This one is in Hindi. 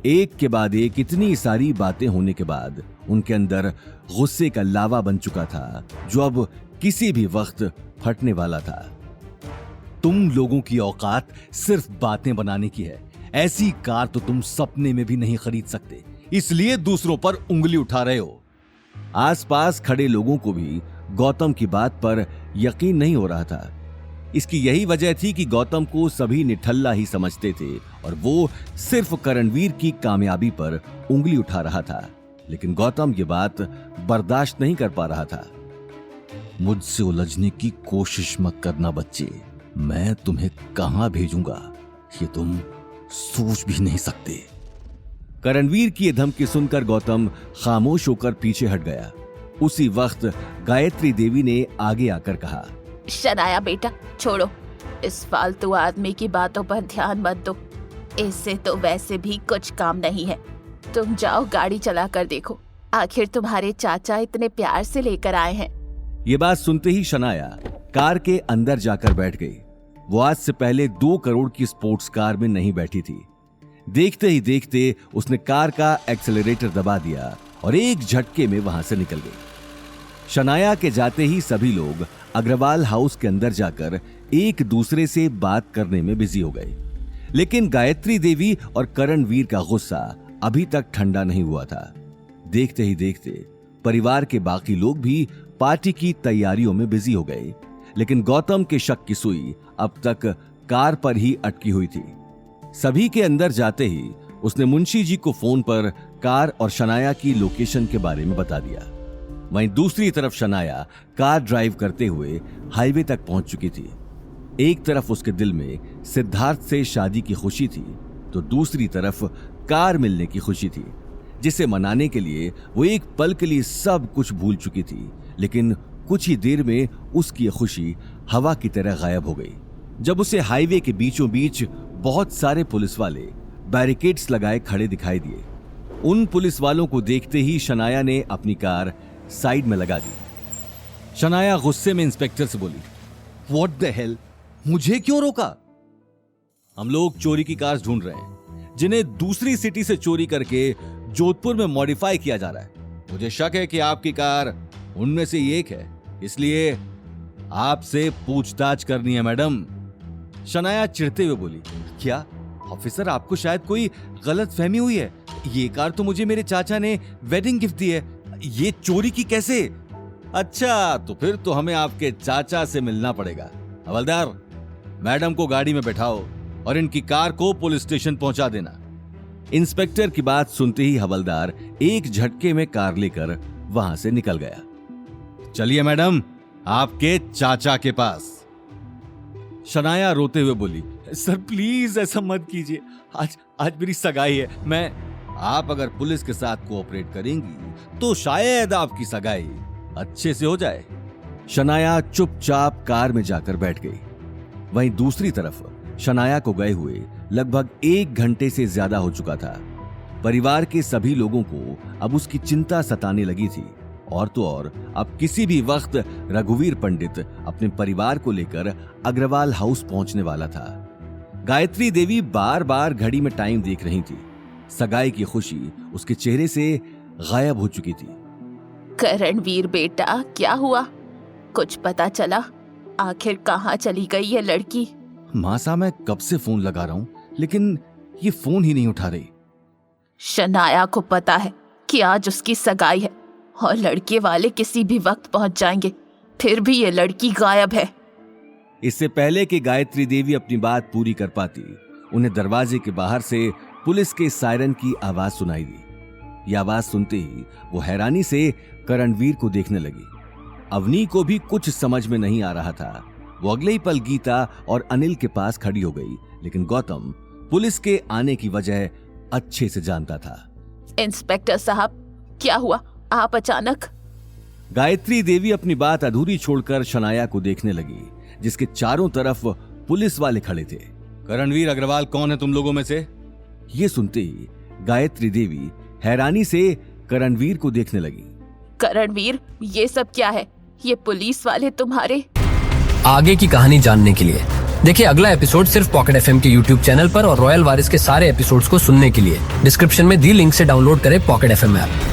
एक के बाद एक इतनी सारी बातें होने के बाद उनके अंदर गुस्से का लावा बन चुका था, जो अब किसी भी वक्त फटने वाला था। तुम लोगों की औकात सिर्फ बातें बनाने की है। ऐसी कार तो तुम सपने में भी नहीं खरीद सकते, इसलिए दूसरों पर उंगली उठा रहे हो। आसपास खड़े लोगों को भी गौतम की बात पर यकीन नहीं हो रहा था। इसकी यही वजह थी कि गौतम को सभी निठल्ला ही समझते थे और वो सिर्फ करणवीर की कामयाबी पर उंगली उठा रहा था। लेकिन गौतम ये बात बर्दाश्त नहीं कर पा रहा था। मुझसे उलझने की कोशिश मत करना बच्चे, मैं तुम्हें कहां भेजूंगा ये तुम सोच भी नहीं सकते। करणवीर की ये धमकी सुनकर गौतम खामोश होकर पीछे हट गया। उसी वक्त गायत्री देवी ने आगे आकर कहा, शनाया बेटा छोड़ो, इस फालतू आदमी की बातों पर ध्यान मत दो, इससे तो वैसे भी कुछ काम नहीं है। तुम जाओ गाड़ी चला कर देखो, आखिर तुम्हारे चाचा इतने प्यार से लेकर आए हैं। ये बात सुनते ही शनाया कार के अंदर जाकर बैठ गई। वो आज से पहले 2 करोड़ की स्पोर्ट्स कार में नहीं बैठी थी। देखते ही देखते उसने कार का एक्सेलरेटर दबा दिया और एक झटके में वहां से निकल गई। शनाया के जाते ही सभी लोग अग्रवाल हाउस के अंदर जाकर एक दूसरे से बात करने में बिजी हो गए। लेकिन गायत्री देवी और करणवीर का गुस्सा अभी तक ठंडा नहीं हुआ था। देखते ही देखते परिवार के बाकी लोग भी पार्टी की तैयारियों में बिजी हो गए। लेकिन गौतम के शक की सुई अब तक कार पर ही अटकी हुई थी। सभी के अंदर जाते ही उसने मुंशी जी को फोन पर कार और शनाया की लोकेशन के बारे में बता दिया। वहीं दूसरी तरफ शनाया कार ड्राइव करते हुए हाईवे तक पहुंच चुकी थी। एक तरफ उसके दिल में सिद्धार्थ से शादी की खुशी थी, तो दूसरी तरफ कार मिलने की खुशी थी, जिसे मनाने के लिए वो एक पल के लिए सब कुछ भूल चुकी थी। लेकिन कुछ ही देर में उसकी खुशी हवा की तरह गायब हो गई, जब उसे हाईवे के बीचों बीच बहुत सारे पुलिस वाले बैरिकेड्स लगाए खड़े दिखाई दिए। उन पुलिस वालों को देखते ही शनाया ने अपनी कार साइड में लगा दी। शनाया गुस्से में इंस्पेक्टर से बोली, व्हाट द हेल, मुझे क्यों रोका? हम लोग चोरी की कार्स ढूंढ रहे हैं, जिन्हें दूसरी सिटी से चोरी करके जोधपुर में मॉडिफाई किया जा रहा है। मुझे शक है कि आपकी कार उनमें से एक है, इसलिए आपसे पूछताछ करनी है मैडम। शनाया चिढ़ते हुए बोली, क्या ऑफिसर, आपको शायद कोई गलत फहमी हुई है। ये कार तो मुझे मेरे चाचा ने वेडिंग गिफ्ट दी है, ये चोरी की कैसे? अच्छा, तो फिर तो हमें आपके चाचा से मिलना पड़ेगा। हवलदार, मैडम को गाड़ी में बैठाओ और इनकी कार को पुलिस स्टेशन पहुंचा देना। इंस्पेक्टर की बात सुनते ही हवलदार एक झटके में कार लेकर वहां से निकल गया। चलिए मैडम, आपके चाचा के पास। शनाया रोते हुए बोली, सर प्लीज ऐसा मत कीजिए, आज मेरी सगाई है। आप अगर पुलिस के साथ कोऑपरेट करेंगी तो शायद आपकी सगाई अच्छे से हो जाए। शनाया चुपचाप कार में जाकर बैठ गई। वहीं दूसरी तरफ शनाया को गए हुए लगभग 1 घंटे से ज्यादा हो चुका था। परिवार के सभी लोगों को अब उसकी चिंता सताने लगी थी, और तो और अब किसी भी वक्त रघुवीर पंडित अपने परिवार को लेकर अग्रवाल हाउस पहुंचने वाला था। गायत्री देवी बार बार घड़ी में टाइम देख रही थी। सगाई की खुशी उसके चेहरे से गायब हो चुकी थी। करणवीर बेटा, क्या हुआ? कुछ पता चला? आखिर कहाँ चली गई ये लड़की? मां साहब, मैं कब से फोन लगा रहा हूं, लेकिन ये फोन ही नहीं उठा रही। शनाया को पता है कि आज उसकी सगाई है और लड़के वाले किसी भी वक्त पहुंच जाएंगे, फिर भी ये लड़की गायब है। इससे पहले कि गायत्री देवी अपनी बात पूरी कर पाती, उन्हें दरवाजे के बाहर से पुलिस के सायरन की आवाज सुनाई दी। यह आवाज सुनते ही वो हैरानी से करणवीर को देखने लगी। अवनी को भी कुछ समझ में नहीं आ रहा था। वो अगले ही पल गीता और अनिल के पास खड़ी हो गई, लेकिन गौतम पुलिस के आने की वजह अच्छे से जानता था। इंस्पेक्टर साहब, क्या हुआ? आप अचानक? गायत्री देवी अपनी बात अधूरी छोड़कर शनाया को देखने लगी, जिसके चारों तरफ पुलिस वाले खड़े थे। करणवीर अग्रवाल कौन है तुम लोगों में से? ये सुनते ही गायत्री देवी हैरानी से करणवीर को देखने लगी। करणवीर, ये सब क्या है? ये पुलिस वाले तुम्हारे? आगे की कहानी जानने के लिए देखिए अगला एपिसोड सिर्फ पॉकेट एफएम के यूट्यूब चैनल पर और रॉयल वारिस के सारे एपिसोड्स को सुनने के लिए डिस्क्रिप्शन में दी लिंक से डाउनलोड करें पॉकेट एफएम ऐप।